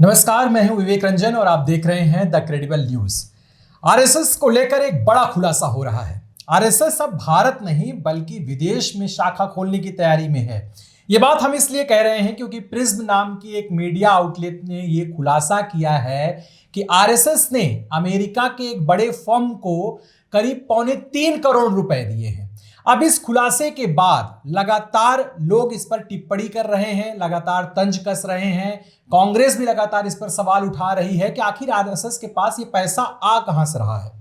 नमस्कार, मैं हूं विवेक रंजन और आप देख रहे हैं द क्रेडिबल न्यूज। आरएसएस को लेकर एक बड़ा खुलासा हो रहा है। आरएसएस अब भारत नहीं बल्कि विदेश में शाखा खोलने की तैयारी में है। ये बात हम इसलिए कह रहे हैं क्योंकि प्रिज्म नाम की एक मीडिया आउटलेट ने ये खुलासा किया है कि आरएसएस ने अमेरिका के एक बड़े फर्म को करीब 3.25 करोड़ रुपए दिए हैं। अब इस खुलासे के बाद लगातार लोग इस पर टिप्पणी कर रहे हैं, लगातार तंज कस रहे हैं। कांग्रेस भी लगातार इस पर सवाल उठा रही है कि आखिर आरएसएस के पास ये पैसा आ कहां से रहा है।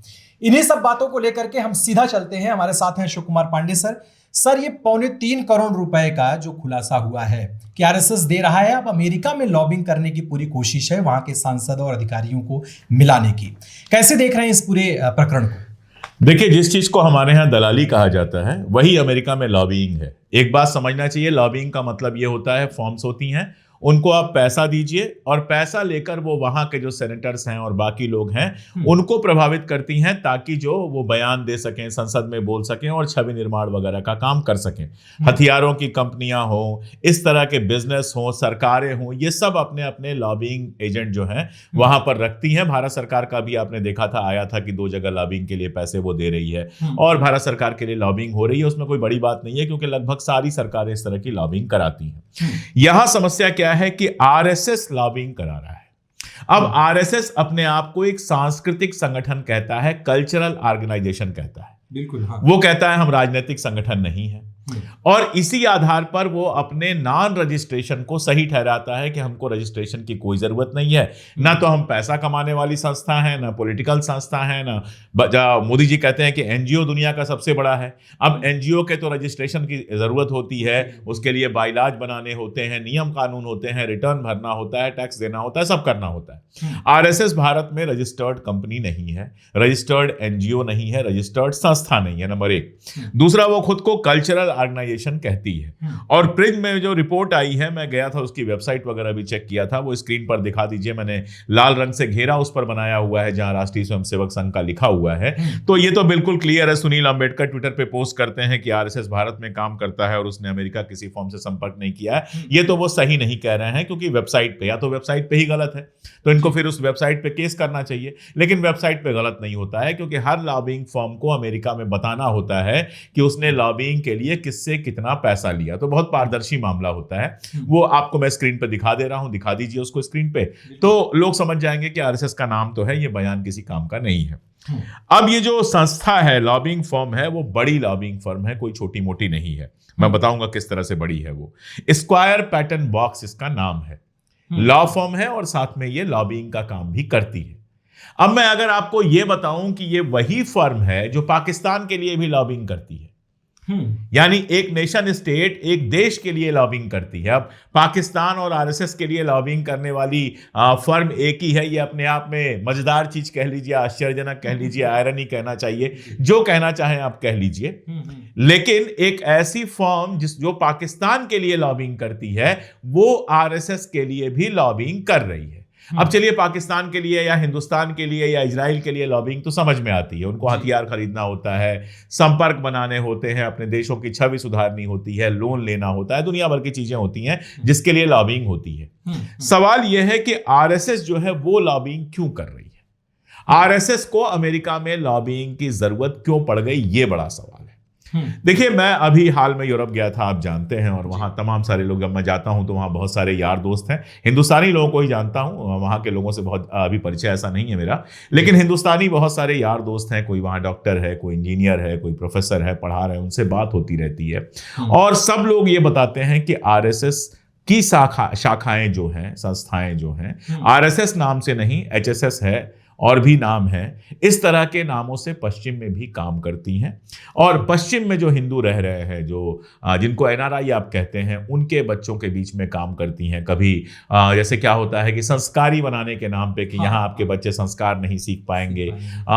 इन्हीं सब बातों को लेकर के हम सीधा चलते हैं। हमारे साथ हैं अशोक कुमार पांडे सर। सर, ये 3.25 करोड़ रुपए का जो खुलासा हुआ है कि आरएसएस दे रहा है, अब अमेरिका में लॉबिंग करने की पूरी कोशिश है वहां के सांसदों और अधिकारियों को मिलाने की। कैसे देख रहे हैं इस पूरे प्रकरण को? देखिए, जिस चीज को हमारे यहाँ दलाली कहा जाता है वही अमेरिका में लॉबिंग है। एक बात समझना चाहिए, लॉबिंग का मतलब ये होता है फॉर्म्स होती हैं, उनको आप पैसा दीजिए और पैसा लेकर वो वहां के जो सेनेटर्स हैं और बाकी लोग हैं उनको प्रभावित करती हैं ताकि जो वो बयान दे सकें, संसद में बोल सकें और छवि निर्माण वगैरह का काम कर सकें। हथियारों की कंपनियां हो, इस तरह के बिजनेस हो, सरकारें हो, ये सब अपने अपने लॉबिंग एजेंट जो हैं वहां पर रखती हैं। भारत सरकार का भी आपने देखा था, आया था कि 2 जगह लॉबिंग के लिए पैसे वो दे रही है और भारत सरकार के लिए लॉबिंग हो रही है। उसमें कोई बड़ी बात नहीं है क्योंकि लगभग सारी सरकारें इस तरह की लॉबिंग कराती हैं। यहां समस्या क्या है कि आरएसएस लॉबिंग करा रहा है। अब आरएसएस अपने आप को एक सांस्कृतिक संगठन कहता है, कल्चरल ऑर्गेनाइजेशन कहता है। बिल्कुल, हाँ। वो कहता है हम राजनीतिक संगठन नहीं है और इसी आधार पर वो अपने नॉन रजिस्ट्रेशन को सही ठहराता है कि हमको रजिस्ट्रेशन की कोई जरूरत नहीं है। ना तो हम पैसा कमाने वाली संस्था है, ना पॉलिटिकल संस्था है, ना मोदी जी कहते हैं कि एनजीओ दुनिया का सबसे बड़ा है। अब एनजीओ के तो रजिस्ट्रेशन की जरूरत होती है, उसके लिए बाइलाज बनाने होते हैं, नियम कानून होते हैं, रिटर्न भरना होता है, टैक्स देना होता है, सब करना होता है। आरएसएस भारत में रजिस्टर्ड कंपनी नहीं है, रजिस्टर्ड एनजीओ नहीं है, रजिस्टर्ड संस्था नहीं है, नंबर 1। दूसरा, वो खुद को कल्चरल ऑर्गेनाइजेशन कहती है। और प्रिज्म में जो रिपोर्ट आई है, मैं गया था उसकी वेबसाइट वगैरह भी चेक किया था, वो स्क्रीन पर दिखा दीजिए। मैंने लाल रंग से घेरा उस पर बनाया हुआ है जहां राष्ट्रीय स्वयंसेवक संघ का लिखा हुआ है। तो ये तो बिल्कुल क्लियर है। सुनील अंबेडकर ट्विटर पे पोस्ट करते हैं कि आरएसएस भारत में काम करता है और उसने अमेरिका किसी फॉर्म से संपर्क नहीं किया है। ये तो वो सही नहीं कह रहे हैं क्योंकि वेबसाइट पे, या तो वेबसाइट पे ही गलत है तो इनको फिर उस वेबसाइट पे केस करना चाहिए। लेकिन वेबसाइट पे गलत नहीं होता है क्योंकि हर लॉबिंग फॉर्म को अमेरिका में बताना होता है कि उसने लॉबिंग के लिए किससे कितना पैसा लिया। तो बहुत पारदर्शी मामला होता है। वो आपको मैं स्क्रीन पे दिखा दे रहा हूं, दिखा दीजिए उसको स्क्रीन पे, तो लोग समझ जाएंगे कि आरएसएस का नाम तो है, ये बयान किसी काम का नहीं है। अब ये जो संस्था है, लॉबिंग फर्म है, वो बड़ी लॉबिंग फर्म है, कोई छोटी मोटी नहीं है। मैं बताऊंगा किस तरह से बड़ी है वो। स्क्वायर पैटर्न बॉक्स इसका नाम है, लॉ फर्म है और साथ में ये लॉबिंग का काम भी करती है। अब मैं अगर आपको ये बताऊं कि ये वही फर्म है जो पाकिस्तान के लिए भी लॉबिंग करती है, यानी एक नेशन स्टेट एक देश के लिए लॉबिंग करती है। अब पाकिस्तान और आरएसएस के लिए लॉबिंग करने वाली फर्म एक ही है। ये अपने आप में मजेदार चीज कह लीजिए, आश्चर्यजनक कह लीजिए, आयरनी कहना चाहिए, जो कहना चाहें आप कह लीजिए। लेकिन एक ऐसी फर्म जो पाकिस्तान के लिए लॉबिंग करती है, वो आरएसएस के लिए भी लॉबिंग कर रही है। अब चलिए, पाकिस्तान के लिए या हिंदुस्तान के लिए या इजराइल के लिए लॉबिंग तो समझ में आती है। उनको हथियार खरीदना होता है, संपर्क बनाने होते हैं, अपने देशों की छवि सुधारनी होती है, लोन लेना होता है, दुनिया भर की चीजें होती हैं जिसके लिए लॉबिंग होती है। सवाल यह है कि आरएसएस जो है वो लॉबिंग क्यों कर रही है? आरएसएस को अमेरिका में लॉबिंग की जरूरत क्यों पड़ गई, ये बड़ा सवाल है। देखिए, मैं अभी हाल में यूरोप गया था, आप जानते हैं, और वहाँ तमाम सारे लोग, जब मैं जाता हूँ तो वहाँ बहुत सारे यार दोस्त हैं। हिंदुस्तानी लोगों को ही जानता हूँ, वहाँ के लोगों से बहुत अभी परिचय ऐसा नहीं है मेरा, लेकिन हिंदुस्तानी बहुत सारे यार दोस्त हैं। कोई वहाँ डॉक्टर है, कोई इंजीनियर है, कोई प्रोफेसर है, पढ़ा रहे हैं, उनसे बात होती रहती है। और सब लोग ये बताते हैं कि आरएसएस की शाखाएं जो हैं, संस्थाएं जो हैं, आरएसएस नाम से नहीं, एचएसएस है और भी नाम है, इस तरह के नामों से पश्चिम में भी काम करती हैं। और पश्चिम में जो हिंदू रह रहे हैं, जो जिनको एनआरआई आप कहते हैं, उनके बच्चों के बीच में काम करती हैं। कभी जैसे क्या होता है कि संस्कारी बनाने के नाम पे कि यहाँ आपके बच्चे संस्कार नहीं सीख पाएंगे।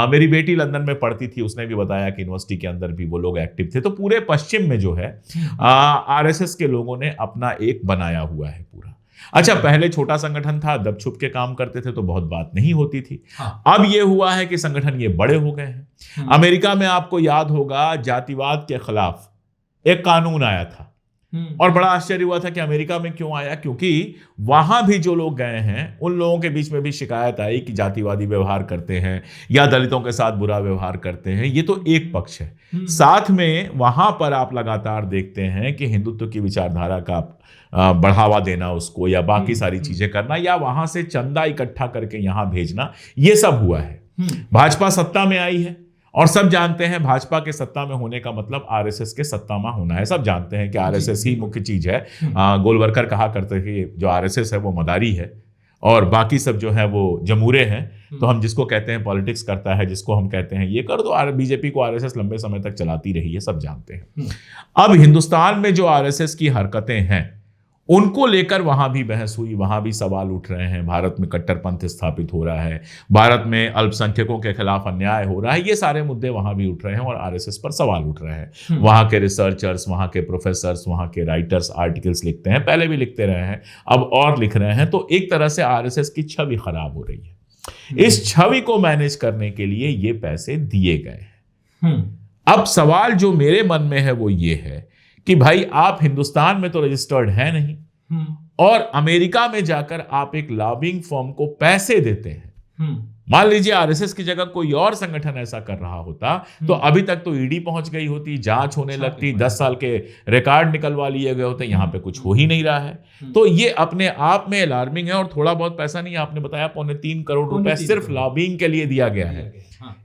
मेरी बेटी लंदन में पढ़ती थी, उसने भी बताया कि यूनिवर्सिटी के अंदर भी वो लोग एक्टिव थे। तो पूरे पश्चिम में जो है आरएसएस के लोगों ने अपना एक बनाया हुआ है पूरा। अच्छा, पहले छोटा संगठन था, दब छुप के काम करते थे तो बहुत बात नहीं होती थी। अब ये हुआ है कि संगठन ये बड़े हो गए हैं। अमेरिका में आपको याद होगा, जातिवाद के खिलाफ एक कानून आया था और बड़ा आश्चर्य हुआ था कि अमेरिका में क्यों आया, क्योंकि वहां भी जो लोग गए हैं उन लोगों के बीच में भी शिकायत आई कि जातिवादी व्यवहार करते हैं या दलितों के साथ बुरा व्यवहार करते हैं। ये तो एक पक्ष है। साथ में वहां पर आप लगातार देखते हैं कि हिंदुत्व की विचारधारा का बढ़ावा देना उसको, या बाकी सारी चीजें करना, या वहां से चंदा इकट्ठा करके यहां भेजना, ये सब हुआ है। भाजपा सत्ता में आई है और सब जानते हैं भाजपा के सत्ता में होने का मतलब आरएसएस के सत्ता में होना है। सब जानते हैं कि आरएसएस ही मुख्य चीज है। गोलवलकर कहा करते थे कि जो आरएसएस है वो मदारी है और बाकी सब जो है वो जमूरे हैं। तो हम जिसको कहते हैं पॉलिटिक्स करता है, जिसको हम कहते हैं ये कर दो, बीजेपी को आरएसएस लंबे समय तक चलाती रही है, सब जानते हैं। अब हिंदुस्तान में जो आरएसएस की हरकतें हैं उनको लेकर वहां भी बहस हुई, वहां भी सवाल उठ रहे हैं। भारत में कट्टरपंथ स्थापित हो रहा है, भारत में अल्पसंख्यकों के खिलाफ अन्याय हो रहा है, ये सारे मुद्दे वहां भी उठ रहे हैं और आरएसएस पर सवाल उठ रहे हैं। वहां के रिसर्चर्स, वहां के प्रोफेसर्स, वहां के राइटर्स आर्टिकल्स लिखते हैं, पहले भी लिखते रहे हैं, अब और लिख रहे हैं। तो एक तरह से आरएसएस की छवि खराब हो रही है। इस छवि को मैनेज करने के लिए ये पैसे दिए गए हैं। अब सवाल जो मेरे मन में है वो ये है कि भाई आप हिंदुस्तान में तो रजिस्टर्ड है नहीं और अमेरिका में जाकर आप एक लॉबिंग फर्म को पैसे देते हैं। मान लीजिए आरएसएस की जगह कोई और संगठन ऐसा कर रहा होता तो अभी तक तो ईडी पहुंच गई होती, जांच होने लगती, 10 साल के रिकॉर्ड निकलवा लिए गए होते। यहां पे कुछ हो ही नहीं रहा है। तो ये अपने आप में अलार्मिंग है। और थोड़ा बहुत पैसा नहीं, आपने बताया 3.25 करोड़ रुपए सिर्फ लॉबिंग के लिए दिया गया है।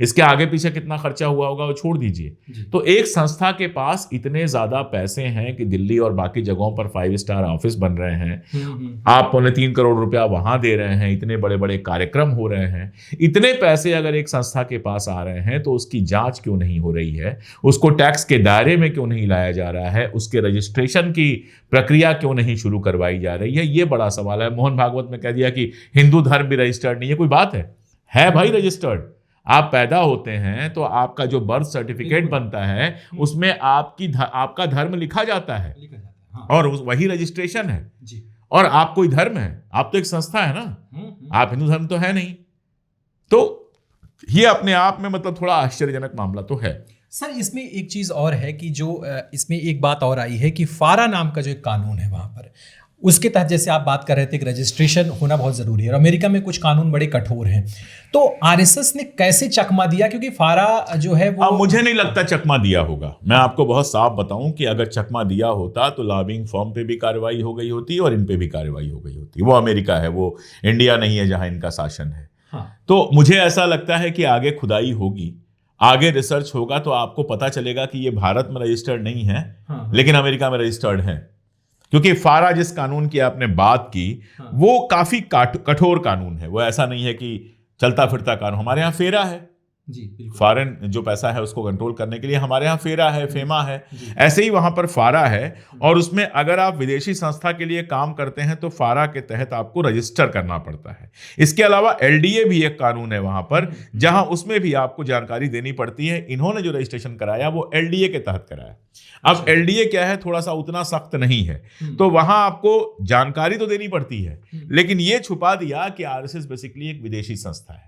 इसके आगे पीछे कितना खर्चा हुआ होगा वो छोड़ दीजिए। तो एक संस्था के पास इतने ज्यादा पैसे हैं कि दिल्ली और बाकी जगहों पर 5 स्टार ऑफिस बन रहे हैं, आप 3.25 करोड़ रुपया वहां दे रहे हैं, इतने बड़े बड़े कार्यक्रम हो रहे हैं। इतने पैसे अगर एक संस्था के पास आ रहे हैं तो उसकी जांच क्यों नहीं हो रही है, उसको टैक्स के दायरे में क्यों नहीं लाया जा रहा है, उसके रजिस्ट्रेशन की प्रक्रिया क्यों नहीं शुरू करवाई जा रही है, ये बड़ा सवाल है। मोहन भागवत में कह दिया कि हिंदू धर्म भी रजिस्टर्ड नहीं है, कोई बात है भाई रजिस्टर्ड। आप पैदा होते हैं तो आपका जो बर्थ सर्टिफिकेट बनता है उसमें आपका धर्म लिखा जाता है और वही रजिस्ट्रेशन है जी। और आप कोई धर्म है, आप तो एक संस्था है ना, आप हिंदू धर्म तो है नहीं। तो ये अपने आप में मतलब थोड़ा आश्चर्यजनक मामला तो है। सर इसमें एक चीज और है कि जो इसमें एक बात और आई है कि फारा नाम का जो एक कानून है वहां पर, उसके तहत जैसे आप बात कर रहे थे कि रजिस्ट्रेशन होना बहुत जरूरी है और अमेरिका में कुछ कानून बड़े कठोर हैं। तो आरएसएस ने कैसे चकमा दिया, क्योंकि फारा जो है वो मुझे नहीं लगता चकमा दिया होगा। मैं आपको बहुत साफ बताऊं कि अगर चकमा दिया होता तो लॉबिंग फर्म पे भी कार्रवाई हो गई होती और इन पे भी कार्रवाई हो गई होती। वो अमेरिका है, वो इंडिया नहीं है जहां इनका शासन है। तो मुझे ऐसा लगता है कि आगे खुदाई होगी, आगे रिसर्च होगा तो आपको पता चलेगा कि ये भारत में रजिस्टर्ड नहीं है लेकिन अमेरिका में रजिस्टर्ड है। क्योंकि फारा जिस कानून की आपने बात की वो काफी कठोर कानून है। वो ऐसा नहीं है कि चलता फिरता कानून। हमारे यहाँ फेरा है जी, फॉरेन जो पैसा है उसको कंट्रोल करने के लिए हमारे यहाँ फेरा है, फेमा है, ऐसे ही वहां पर फारा है। और उसमें अगर आप विदेशी संस्था के लिए काम करते हैं तो फारा के तहत आपको रजिस्टर करना पड़ता है। इसके अलावा एलडीए भी एक कानून है वहां पर, जहां उसमें भी आपको जानकारी देनी पड़ती है। इन्होंने जो रजिस्ट्रेशन कराया वो एलडीए के तहत कराया। अब एलडीए क्या है, थोड़ा सा उतना सख्त नहीं है, तो वहां आपको जानकारी तो देनी पड़ती है, लेकिन ये छुपा दिया कि आरएसएस बेसिकली एक विदेशी संस्था है।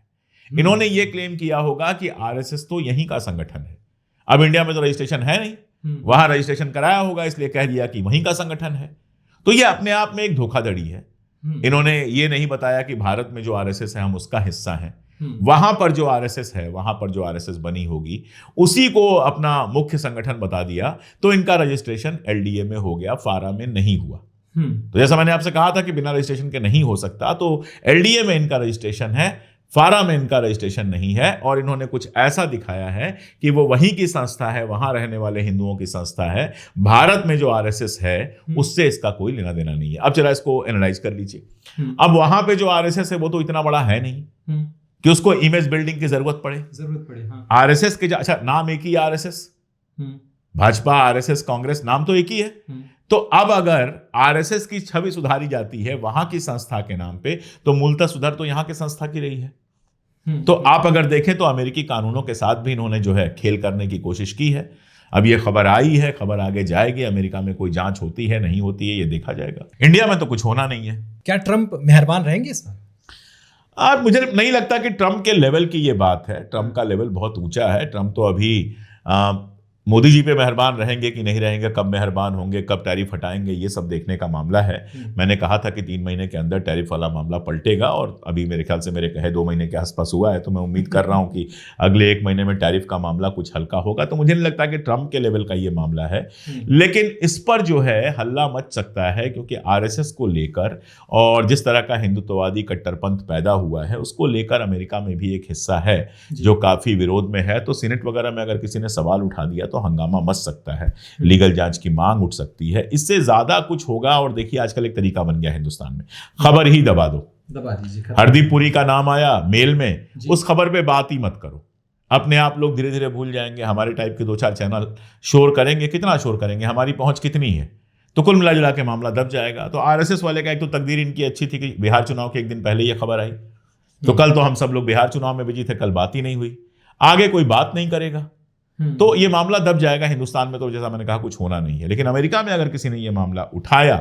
इन्होंने ये क्लेम किया होगा कि आरएसएस तो यहीं का संगठन है। अब इंडिया में तो रजिस्ट्रेशन है नहीं, वहां रजिस्ट्रेशन कराया होगा इसलिए कह दिया कि वहीं का संगठन है। तो ये अपने आप में एक धोखाधड़ी है। इन्होंने ये नहीं बताया कि भारत में जो आरएसएस है हम उसका हिस्सा हैं, वहां पर जो आरएसएस है, वहां पर जो आरएसएस बनी होगी उसी को अपना मुख्य संगठन बता दिया। तो इनका रजिस्ट्रेशन एलडीए में हो गया, फारा में नहीं हुआ। तो जैसा मैंने आपसे कहा था कि बिना रजिस्ट्रेशन के नहीं हो सकता, तो एलडीए में इनका रजिस्ट्रेशन है, फारा में इनका रजिस्ट्रेशन नहीं है। और इन्होंने कुछ ऐसा दिखाया है कि वो वहीं की संस्था है, वहां रहने वाले हिंदुओं की संस्था है। भारत में जो आरएसएस है उससे इसका कोई लेना देना नहीं है। अब जरा इसको एनालाइज कर लीजिए। अब वहां पे जो आरएसएस है वो तो इतना बड़ा है नहीं कि उसको इमेज बिल्डिंग की जरूरत पड़े। हाँ। आरएसएस के अच्छा नाम एक ही आरएसएस, भाजपा, आरएसएस, कांग्रेस, नाम तो एक ही है। तो अब अगर आरएसएस की छवि सुधारी जाती है वहां की संस्था के नाम पे, तो मूलतः सुधार तो यहां की संस्था की रही है। तो आप अगर देखें तो अमेरिकी कानूनों के साथ भी इन्होंने जो है खेल करने की कोशिश की है। अब ये खबर आई है, खबर आगे जाएगी, अमेरिका में कोई जांच होती है नहीं होती है ये देखा जाएगा। इंडिया में तो कुछ होना नहीं है। क्या ट्रंप मेहरबान रहेंगे इसमें? मुझे नहीं लगता कि ट्रंप के लेवल की ये बात है। ट्रंप का लेवल बहुत ऊंचा है। ट्रंप तो अभी मोदी जी पे मेहरबान रहेंगे कि नहीं रहेंगे, कब मेहरबान होंगे, कब टैरिफ हटाएंगे, ये सब देखने का मामला है। मैंने कहा था कि 3 महीने के अंदर टैरिफ वाला मामला पलटेगा और अभी मेरे ख्याल से मेरे कहे 2 महीने के आसपास हुआ है, तो मैं उम्मीद कर रहा हूं कि अगले 1 महीने में टैरिफ का मामला कुछ हल्का होगा। तो मुझे नहीं लगता कि ट्रंप के लेवल का ये मामला है, लेकिन इस पर जो है हल्ला मच सकता है, क्योंकि आरएसएस को लेकर और जिस तरह का हिंदुत्ववादी कट्टरपंथ पैदा हुआ है उसको लेकर अमेरिका में भी एक हिस्सा है जो काफी विरोध में है। तो सीनेट वगैरह में अगर किसी ने सवाल उठा दिया तो हंगामा मच सकता है, लीगल जांच की मांग उठ सकती है, इससे ज्यादा कुछ होगा। और देखिए आजकल एक तरीका बन गया हिंदुस्तान में, खबर ही दबा दो, दबा दीजिए। हरदीप पुरी का नाम आया मेल में, उस खबर पे बात ही मत करो, अपने आप लोग धीरे धीरे भूल जाएंगे। हमारे टाइप के 2-4 चैनल शोर करेंगे, कितना शोर करेंगे, हमारी पहुंच कितनी है, तो कुल मिला जुला के मामला दब जाएगा। तो आरएसएस वाले का एक तो तकदीर इनकी अच्छी थी कि बिहार चुनाव के 1 दिन पहले ये खबर आई, तो कल तो हम सब लोग बिहार चुनाव में बिजी थे, कल बात ही नहीं हुई, आगे कोई बात नहीं करेगा, तो ये मामला दब जाएगा। हिंदुस्तान में तो जैसा मैंने कहा कुछ होना नहीं है, लेकिन अमेरिका में अगर किसी ने ये मामला उठाया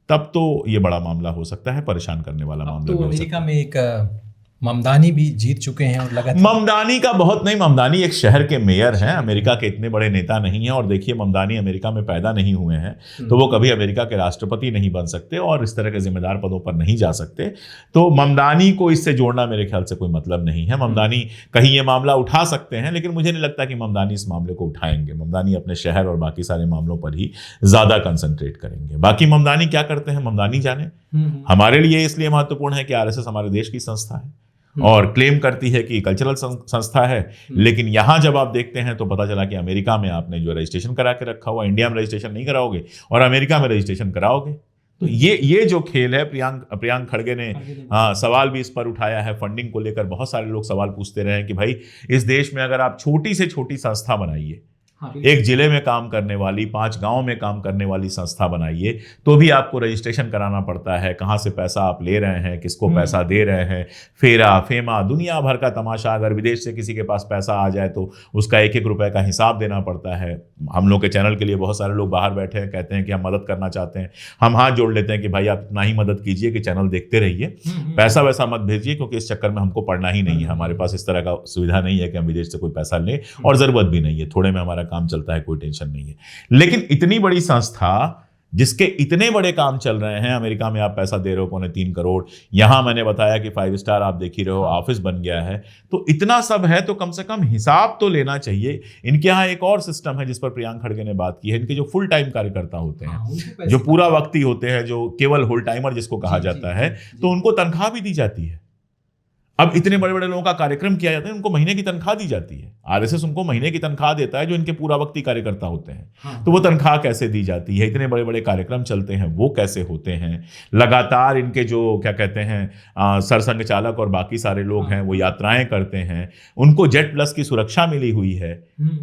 तब तो ये बड़ा मामला हो सकता है, परेशान करने वाला मामला। तो अमेरिका में एक ममदानी भी जीत चुके हैं और लगातार ममदानी का बहुत नहीं, ममदानी एक शहर के मेयर हैं, अमेरिका के इतने बड़े नेता नहीं हैं। और देखिए ममदानी अमेरिका में पैदा नहीं हुए हैं, तो वो कभी अमेरिका के राष्ट्रपति नहीं बन सकते और इस तरह के जिम्मेदार पदों पर नहीं जा सकते। तो ममदानी को इससे जोड़ना मेरे ख्याल से कोई मतलब नहीं है। ममदानी कहीं ये मामला उठा सकते हैं, लेकिन मुझे नहीं लगता कि ममदानी इस मामले को उठाएंगे। ममदानी अपने शहर और बाकी सारे मामलों पर ही ज्यादा कंसंट्रेट करेंगे। बाकी ममदानी क्या करते हैं ममदानी जाने। हमारे लिए इसलिए महत्वपूर्ण है कि आरएसएस हमारे देश की संस्था है और क्लेम करती है कि कल्चरल संस्था है, लेकिन यहां जब आप देखते हैं तो पता चला कि अमेरिका में आपने जो रजिस्ट्रेशन करा के रखा हुआ, इंडिया में रजिस्ट्रेशन नहीं कराओगे और अमेरिका में रजिस्ट्रेशन कराओगे। तो ये जो खेल है, प्रियांक खड़गे ने सवाल भी इस पर उठाया है। फंडिंग को लेकर बहुत सारे लोग सवाल पूछते रहे कि भाई इस देश में अगर आप छोटी से छोटी संस्था बनाइए, एक जिले में काम करने वाली, 5 गांव में काम करने वाली संस्था बनाइए, तो भी आपको रजिस्ट्रेशन कराना पड़ता है। कहां से पैसा आप ले रहे हैं, किसको पैसा दे रहे हैं, फेरा फेमा दुनिया भर का तमाशा। अगर विदेश से किसी के पास पैसा आ जाए तो उसका 1-1 रुपए का हिसाब देना पड़ता है। हम लोग के चैनल के लिए बहुत सारे लोग बाहर बैठे हैं, कहते हैं कि हम मदद करना चाहते हैं, हम हाथ जोड़ लेते हैं कि भाई आप इतना ही मदद कीजिए कि चैनल देखते रहिए, पैसा वैसा मत भेजिए, क्योंकि इस चक्कर में हमको पढ़ना ही नहीं है। हमारे पास इस तरह का सुविधा नहीं है कि हम विदेश से कोई पैसा लें, और जरूरत भी नहीं है, थोड़े में हमारा काम चलता है, कोई टेंशन नहीं है। लेकिन इतनी बड़ी संस्था जिसके इतने बड़े काम चल रहे हैं, अमेरिका में आप पैसा दे रहे हो 3.25 करोड़, यहां मैंने बताया कि 5 स्टार आप देख ही रहे हो, ऑफिस बन गया है, तो इतना सब है तो कम से कम हिसाब तो लेना चाहिए। इनके यहाँ एक और सिस्टम है जिस पर प्रियांक खड़गे ने बात की है, इनके जो फुल टाइम कार्यकर्ता होते हैं, जो पूरा वक्ती होते हैं, जो केवल होल टाइमर जिसको कहा जाता है, तो उनको तनख्वाह भी दी जाती है। अब इतने बड़े बड़े लोगों का कार्यक्रम किया जाता है, उनको महीने की तनख्वाह दी जाती है। आरएसएस उनको महीने की तनख्वाह देता है जो इनके पूरा वक्ती कार्यकर्ता होते हैं। तो वो तनख्वाह कैसे दी जाती है, इतने बड़े बड़े कार्यक्रम चलते हैं वो कैसे होते हैं, लगातार इनके जो क्या कहते हैं सरसंघ चालक और बाकी सारे लोग हैं वो यात्राएं करते हैं, उनको जेट प्लस की सुरक्षा मिली हुई है।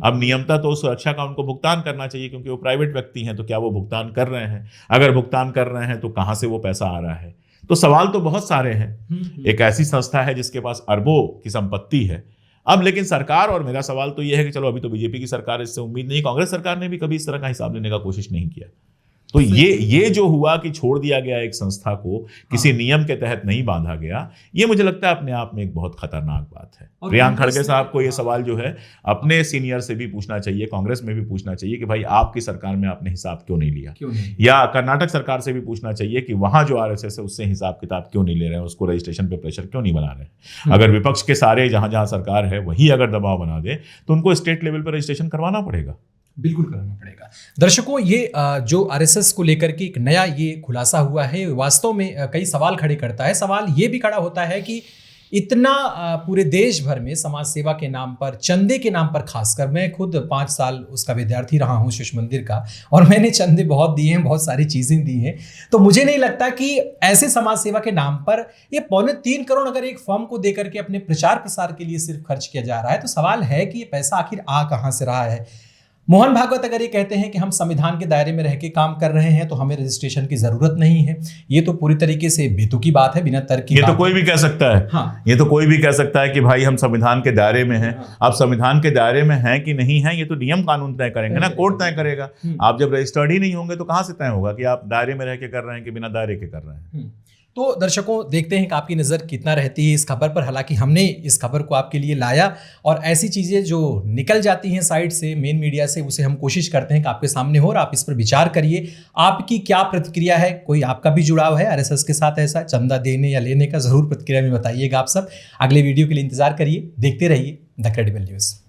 अब नियमतः तो सुरक्षा का उनको भुगतान करना चाहिए, क्योंकि वो प्राइवेट व्यक्ति हैं, तो क्या वो भुगतान कर रहे हैं? अगर भुगतान कर रहे हैं तो कहां से वो पैसा आ रहा है? तो सवाल तो बहुत सारे हैं। एक ऐसी संस्था है जिसके पास अरबों की संपत्ति है। अब लेकिन सरकार, और मेरा सवाल तो यह है कि चलो अभी तो बीजेपी की सरकार, इससे उम्मीद नहीं, कांग्रेस सरकार ने भी कभी इस तरह का हिसाब लेने का कोशिश नहीं किया। तो ये जो हुआ कि छोड़ दिया गया एक संस्था को, किसी नियम के तहत नहीं बांधा गया, ये मुझे लगता है अपने आप में एक बहुत खतरनाक बात है। प्रियांक खड़गे साहब को ये सवाल जो है अपने सीनियर से भी पूछना चाहिए, कांग्रेस में भी पूछना चाहिए कि भाई आपकी सरकार में आपने हिसाब क्यों नहीं लिया, या कर्नाटक सरकार से भी पूछना चाहिए कि वहां जो आरएसएस है उससे हिसाब किताब क्यों नहीं ले रहे हैं, उसको रजिस्ट्रेशन पे प्रेशर क्यों नहीं बना रहे। अगर विपक्ष के सारे जहां जहां सरकार है वही अगर दबाव बना दे तो उनको स्टेट लेवल पर रजिस्ट्रेशन करवाना पड़ेगा। बिल्कुल करना पड़ेगा। दर्शकों, ये जो आरएसएस को लेकर के एक नया ये खुलासा हुआ है, वास्तव में कई सवाल खड़े करता है। सवाल ये भी खड़ा होता है कि इतना पूरे देश भर में समाज सेवा के नाम पर, चंदे के नाम पर, खासकर मैं खुद 5 साल उसका विद्यार्थी रहा हूँ शिशु मंदिर का, और मैंने चंदे बहुत दिए हैं, बहुत सारी चीज़ें दी हैं, तो मुझे नहीं लगता कि ऐसे समाज सेवा के नाम पर ये 3.25 करोड़ अगर एक फर्म को देकर के अपने प्रचार प्रसार के लिए सिर्फ खर्च किया जा रहा है, तो सवाल है कि ये पैसा आखिर आ कहाँ से रहा है। मोहन भागवत अगर ये कहते हैं कि हम संविधान के दायरे में रह के काम कर रहे हैं तो हमें रजिस्ट्रेशन की जरूरत नहीं है, ये तो पूरी तरीके से बेतुकी बात है, बिना तर्क की। ये तो कोई भी कह सकता है। हाँ। ये तो कोई भी कह सकता है कि भाई हम संविधान के दायरे में हैं। हाँ। अब संविधान के दायरे में हैं कि नहीं है, ये तो नियम कानून तय करेंगे ना, कोर्ट तय करेगा। आप जब रजिस्टर्ड ही नहीं होंगे तो कहां से तय होगा कि आप दायरे में रह के कर रहे हैं कि बिना दायरे के कर रहे हैं। तो दर्शकों देखते हैं कि आपकी नज़र कितना रहती है इस खबर पर। हालांकि हमने इस खबर को आपके लिए लाया और ऐसी चीज़ें जो निकल जाती हैं साइड से, मेन मीडिया से, उसे हम कोशिश करते हैं कि आपके सामने हो और आप इस पर विचार करिए। आपकी क्या प्रतिक्रिया है? कोई आपका भी जुड़ाव है आरएसएस के साथ ऐसा चंदा देने या लेने का? ज़रूर प्रतिक्रिया में बताइएगा आप सब। अगले वीडियो के लिए इंतजार करिए, देखते रहिए द क्रेडिबल न्यूज़।